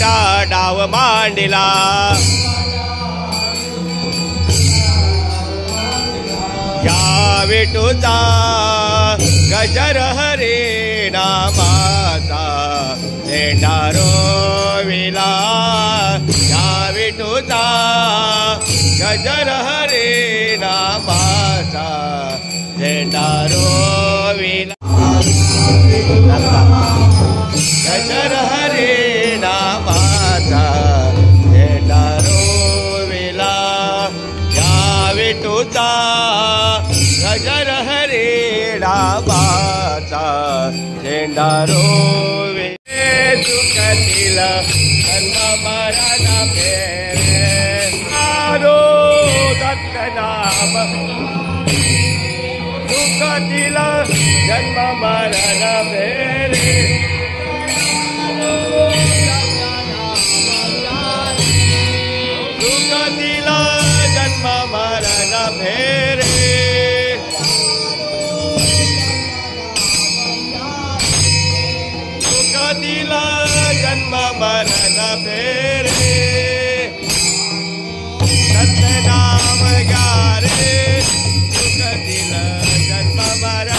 मोठा डाव मांडला या विठूचा गजर हरे नामाचा झेंडा रोविला या विठूचा गजर हरे नामाचा झेंडा रोविला गजर हरे नामाचा झेंडा रोविला या विठूचा गजर हरे नामाचा झेंडा रोविला सुखतील जन्म मरण फेरे आरो दत्त नाम सुखतील जन्म मरण फेरे सुखतील जन्म मरण फेरे दिला जन्म मरण फेरे सतनाम गारे सुख दिला जन्म मरण